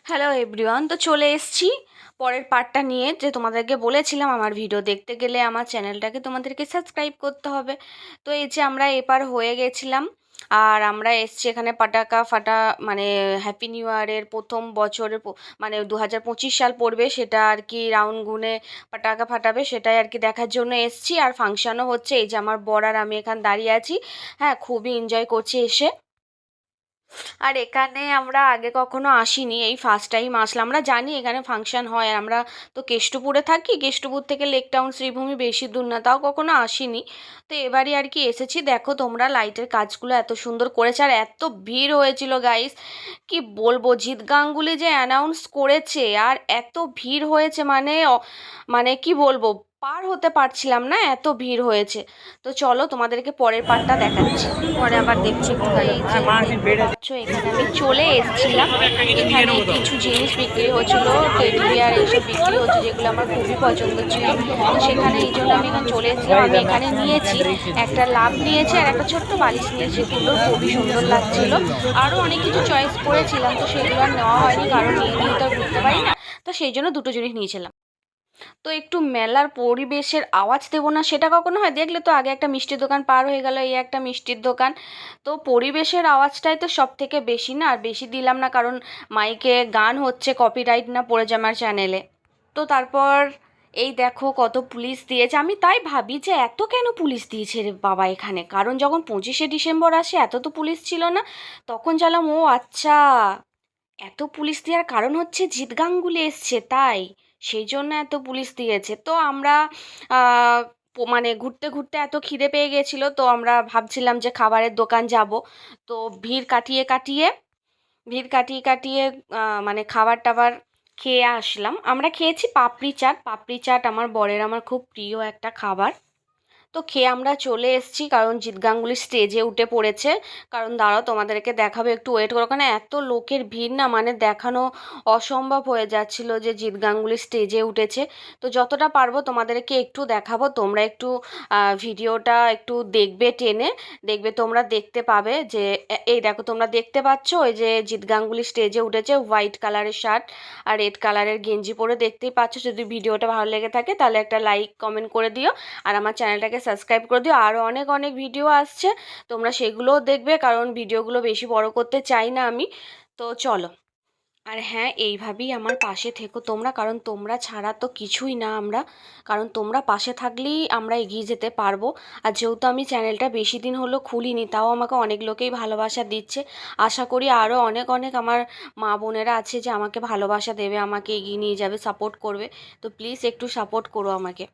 Hello everyone, তো চলে এসেছি পরের পার্টটা নিয়ে। যে তোমাদেরকে বলেছিলাম আমার ভিডিও দেখতে গেলে আমার চ্যানেলটাকে তোমাদেরকে সাবস্ক্রাইব করতে হবে। তো এই যে আমরা এপার হয়ে গেছিলাম, আর আমরা এসছি এখানে পাটাকা ফাটা, মানে হ্যাপি নিউ ইয়ারের প্রথম বছরের মানে 2025 সাল পড়বে, সেটা আর কি রাউন্ড গুনে পাটাকা ফাটাবে, সেটাই আর কি দেখার জন্য এসছি। আর ফাংশনও হচ্ছে, এই যে আমার বর আর আমি এখানে দাঁড়িয়ে আছি। হ্যাঁ, খুবই এনজয় করছি এসে। আর এখানে আমরা আগে কখনো আসিনি, এই ফার্স্ট টাইম আসলাম। আমরা জানি এখানে ফাংশন হয়, আর আমরা তো কেষ্টপুরে থাকি, কেষ্টপুর থেকে লেক টাউন শ্রীভূমি বেশি দূর না, তাও কখনো আসিনি। তো এবারই আর কি এসেছি। দেখো তোমরা, লাইটের কাজগুলো এত সুন্দর করেছে, আর এত ভিড় হয়েছিল গাইস, কি বলবো। জিৎ গাঙ্গুলি যে অ্যানাউন্স করেছে, আর এত ভিড় হয়েছে, মানে মানে কি বলবো, পার হতে পারছিলাম না, এত ভিড় হয়েছে। তো চলো তোমাদেরকে পরের পার্টটা দেখাচ্ছি, পরে আবার দেখছি। এই যে দেখতে পাচ্ছ, এখানে আমি চলে এসেছিলাম। এখানে কিছু জিনিস বিক্রি হচ্ছিল, টেডি বিয়ার এইসব বিক্রি হচ্ছে, যেগুলো আমার খুবই পছন্দ ছিল। তো সেখানে এই জন্য আমি এখানে চলে এসেছিলাম। আমি এখানে নিয়েছি একটা লাভ নিয়েছি, আর একটা ছোট্ট বালিশ নিয়েছি, দুটো খুবই সুন্দর লাগছিল। আরও অনেক কিছু চয়েস করেছিলাম, তো সেগুলো আর নেওয়া হয়নি, কারণ নিয়ে নিয়ে তো আর ঘুরতে পারি না। তো সেই জন্য দুটো জিনিস নিয়েছিলাম। তো একটু মেলার পরিবেশের আওয়াজ দেবো না, সেটা কখনো হয়? দেখলে তো আগে একটা মিষ্টির দোকান পার হয়ে গেল, এই একটা মিষ্টির দোকান। তো পরিবেশের আওয়াজটাই তো সব থেকে বেশি না, আর বেশি দিলাম না, কারণ মাইকে গান হচ্ছে, কপিরাইট না পড়ে যায় আমার চ্যানেলে। তো তারপর এই দেখো কত পুলিশ দিয়েছে। আমি তাই ভাবি যে এত কেন পুলিশ দিয়েছে রে বাবা এখানে, কারণ যখন 25শে ডিসেম্বর আসে এত তো পুলিশ ছিল না। তখন জানলাম, ও আচ্ছা, এত পুলিশ দেওয়ার কারণ হচ্ছে জিৎ গাঙ্গুলি এসছে তাই, সেই জন্য এত পুলিশ দিয়েছে। তো আমরা মানে ঘুরতে ঘুরতে এত খিদে পেয়ে গেছিলো, তো আমরা ভাবছিলাম যে খাবারের দোকান যাব। তো ভিড় কাটিয়ে কাটিয়ে ভিড় কাটিয়ে কাটিয়ে মানে খাবার টাবার খেয়ে আসলাম। আমরা খেয়েছি পাপড়ি চাট। পাপড়ি চাট আমার বরের আমার খুব প্রিয় একটা খাবার। তো খেয়ে আমরা চলে এসেছি, কারণ জিৎ গাঙ্গুলি স্টেজে উঠে পড়েছে। কারণ দাঁড়াও তোমাদেরকে দেখাবে, একটু ওয়েট করো, কারণ এত লোকের ভিড় না, মানে দেখানো অসম্ভব হয়ে যাচ্ছিল যে জিৎ গাঙ্গুলি স্টেজে উঠেছে। তো যতটা পারবো তোমাদেরকে একটু দেখাবো, তোমরা একটু ভিডিওটা একটু দেখবে, টেনে দেখবে, তোমরা দেখতে পাবে যে এই দেখো, তোমরা দেখতে পাচ্ছ ওই যে জিৎ গাঙ্গুলি স্টেজে উঠেছে, হোয়াইট কালারের শার্ট আর রেড কালারের গেঞ্জি পরে, দেখতেই পাচ্ছ। যদি ভিডিওটা ভালো লেগে থাকে তাহলে একটা লাইক কমেন্ট করে দিও, আর আমার চ্যানেলটাকে সাবস্ক্রাইব করে দিও। আরও অনেক অনেক ভিডিও আসছে, তোমরা সেগুলোও দেখবে, কারণ ভিডিওগুলো বেশি বড় করতে চাই না আমি। তো চলো। আর হ্যাঁ, এইভাবেই আমার পাশে থেকো তোমরা, কারণ তোমরা ছাড়া তো কিছুই না আমরা, কারণ তোমরা পাশে থাকলেই আমরা এগিয়ে যেতে পারবো। আর যেহেতু আমি চ্যানেলটা বেশি দিন হলো খুলিনি, তাও আমাকে অনেক লোকেই ভালোবাসা দিচ্ছে। আশা করি আরও অনেক অনেক আমার মা বোনেরা আছে যে আমাকে ভালোবাসা দেবে, আমাকে এগিয়ে নিয়ে যাবে, সাপোর্ট করবে। তো প্লিজ একটু সাপোর্ট করো আমাকে।